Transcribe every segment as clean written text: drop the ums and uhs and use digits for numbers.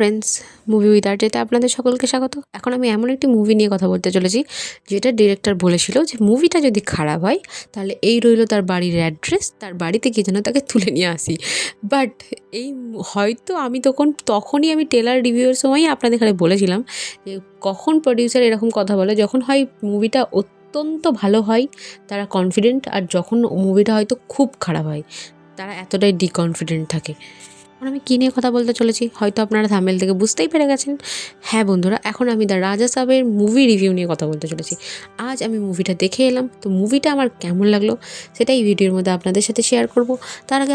Friends, movie with আরজেতে আপনাদের সকলকে স্বাগত। এখন আমি এমন একটি মুভি নিয়ে কথা বলতে চলেছি যেটা ডিরেক্টর বলেছিল যে মুভিটা যদি খারাপ হয় তাহলে এই রইলো তার বাড়ির অ্যাড্রেস, তার বাড়িতে গিয়ে যেন তাকে তুলে নিয়ে আসি। বাট হয়তো আমি তখনই আমি টেলার রিভিউয়ের সময়ই আপনাদের এখানে বলেছিলাম যে কখন প্রডিউসার এরকম কথা বলে, যখন হয় মুভিটা অত্যন্ত ভালো হয় তারা কনফিডেন্ট, আর যখন মুভিটা হয়তো খুব খারাপ হয় তারা এতটাই ডিকনফিডেন্ট থাকে। এখন আমি কী নিয়ে কথা বলতে চলেছি হয়তো আপনারা থাম্বনেল থেকে বুঝতেই পেরে গেছেন। হ্যাঁ বন্ধুরা, এখন আমি দ্য রাজা সাহেবের মুভি রিভিউ নিয়ে কথা বলতে চলেছি। আজ আমি মুভিটা দেখে এলাম, তো মুভিটা আমার কেমন লাগলো সেটাই ভিডিওর মধ্যে আপনাদের সাথে শেয়ার করব। তার আগে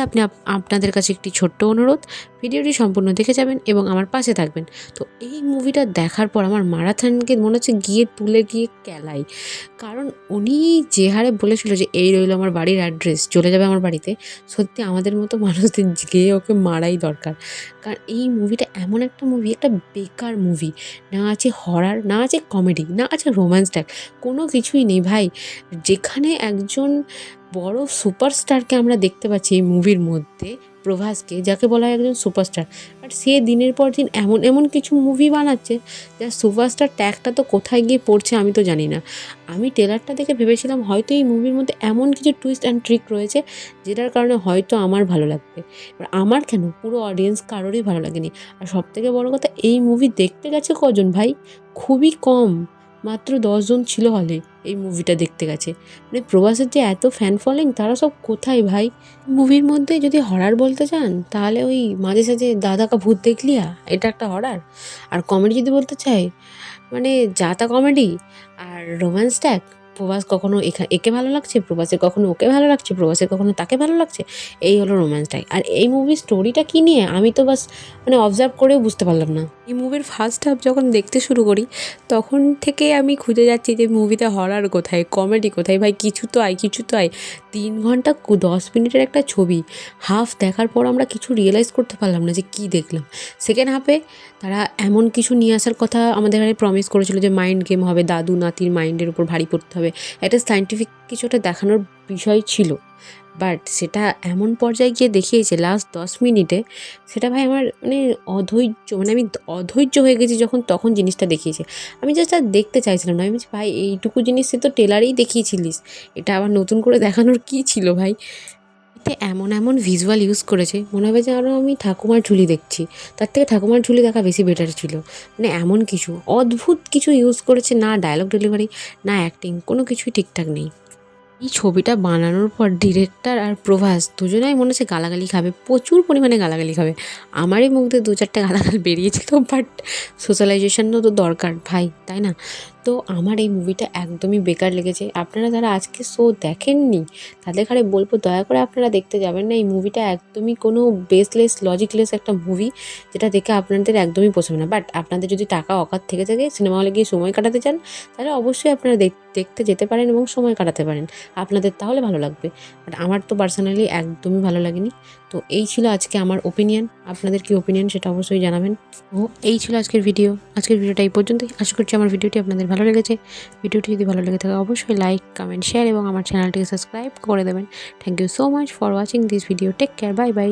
আপনাদের কাছে একটি ছোট্ট অনুরোধ, ভিডিওটি সম্পূর্ণ দেখে যাবেন এবং আমার পাশে থাকবেন। তো এই মুভিটা দেখার পর আমার মারাথনকে মনে হচ্ছে তুলে গিয়ে কেলাই, কারণ উনি যে হারে বলেছিল যে এই রইল আমার বাড়ির অ্যাড্রেস, চলে যাবে আমার বাড়িতে, সত্যি আমাদের মতো মানুষদের গিয়ে ওকে মারাই দরকার। কারণ এই মুভিটা এমন একটা মুভি, একটা বেকার মুভি। না আছে হরার, না আছে কমেডি, না আছে রোম্যান্স ট্যাগ, কোনো কিছুই নেই ভাই। যেখানে একজন বড় সুপারস্টারকে আমরা দেখতে পাচ্ছি এই মুভির মধ্যে, প্রভাসকে, যাকে বলা হয় একজন সুপারস্টার, বাট সে দিনের পর দিন এমন কিছু মুভি বানাচ্ছে যার সুপারস্টার ট্যাগটা তো কোথায় গিয়ে পড়ছে আমি তো জানি না। আমি ট্রেলারটা দেখে ভেবেছিলাম হয়তো এই মুভির মধ্যে এমন কিছু টুইস্ট অ্যান্ড ট্রিক রয়েছে যেটার কারণে হয়তো আমার ভালো লাগবে। এবার আমার কেন, পুরো অডিয়েন্স কারোরই ভালো লাগেনি। আর সবথেকে বড় কথা, এই মুভি দেখতে গেছে কজন ভাই? খুবই কম, মাত্র 10 জন ছিল হলে এই মুভিটা দেখতে গেছে। মানে প্রভাসের যে এত ফ্যান ফলোয়িং, তারা সব কোথায় ভাই? মুভির মধ্যে যদি হরার বলতে চান তাহলে ওই মাঝে সাঝে দাদা কা ভূত দেখলিয়া, এটা একটা হরার। আর কমেডি যদি বলতে চাই, মানে যাতা কমেডি। আর রোম্যান্স ট্যাগ, প্রভাস কখনো একে ভালো লাগছে, প্রভাসের কখনো ওকে ভালো লাগছে, প্রভাসের কখনো তাকে ভালো লাগছে, এই হলো রোম্যান্স ট্যাগ। আর এই মুভির স্টোরিটা কী নিয়ে আমি তো বাস অবজার্ভ করেও বুঝতে পারলাম না। এই মুভির ফার্স্ট হাফ যখন দেখতে শুরু করি তখন থেকে আমি খুঁজে যাচ্ছি যে মুভিতে হরার কোথায়, কমেডি কোথায় ভাই, কিছু তো আয়। 3 ঘন্টা 10 মিনিটের একটা ছবি, হাফ দেখার পর আমরা কিছু রিয়েলাইজ করতে পারলাম না যে কী দেখলাম। সেকেন্ড হাফে তারা এমন কিছু নিয়ে আসার কথা আমাদের এখানে প্রমিস করেছিল যে মাইন্ড গেম হবে, দাদু নাতির মাইন্ডের উপর ভারী পড়তে হবে, একটা সায়েন্টিফিক কিছুটা দেখানোর বিষয় ছিল। বাট সেটা এমন পর্যায়ে গিয়ে দেখিয়েছে লাস্ট 10 মিনিটে, সেটা ভাই আমার আমি অধৈর্য হয়ে গেছি তখন জিনিসটা দেখিয়েছে। আমি জাস্ট আর দেখতে চাইছিলাম না। আমি বলছি ভাই এইটুকু জিনিস সে তো টেলারেই দেখিয়েছিলিস, এটা আবার নতুন করে দেখানোর কী ছিল ভাই? এতে এমন ভিজুয়াল ইউজ করেছে মনে হবে যে আরও আমি ঠাকুমার ঝুলি দেখছি, তার থেকে ঠাকুমার ঝুলি দেখা বেশি বেটার ছিল। এমন কিছু অদ্ভুত কিছু ইউজ করেছে, না ডায়লগ ডেলিভারি, না অ্যাক্টিং, কোনো কিছুই ঠিকঠাক নেই। এই ছবিটা বানানোর পর ডিরেক্টর আর প্রভাস দুজনেই মনে হচ্ছে গালাগালি খাবে, প্রচুর পরিমাণে গালাগালি খাবে। আমারই মুখ দিয়ে 2-4টে গালাগাল বেরিয়েছিল, বাট সোশ্যালাইজেশনও তো দরকার ভাই, তাই না? তো আমার এই মুভিটা একদমই বেকার লেগেছে। আপনারা যারা আজকে শো দেখেননি তাদের ঘরে বলবো দয়া করে আপনারা দেখতে যাবেন না। এই মুভিটা একদমই কোনো বেসলেস, লজিকলেস একটা মুভি, যেটা দেখে আপনাদের একদমই পোষাবে না। বাট আপনাদের যদি টাকা অকাত থেকে থাকে, সিনেমা হলে গিয়ে সময় কাটাতে চান, তাহলে অবশ্যই আপনারা দেখতে যেতে পারেন এবং সময় কাটাতে পারেন, আপনাদের তাহলে ভালো লাগবে। বাট আমার তো পার্সোনালি একদমই ভালো লাগেনি। তো এই ছিল আজকে আমার ওপিনিয়ন। আপনাদের কি ওপিনিয়ন সেটা অবশ্যই জানাবেন। ও এই ছিল আজকের ভিডিওটা এই পর্যন্তই। আশা করছি আমার ভিডিওটি আপনাদের ভালো লেগেছে। ভিডিওটি যদি ভালো লেগে থাকে অবশ্যই লাইক, কমেন্ট, শেয়ার এবং আমার চ্যানেলটিকে সাবস্ক্রাইব করে দেবেন। Thank you so much for watching this video. Take care, bye by.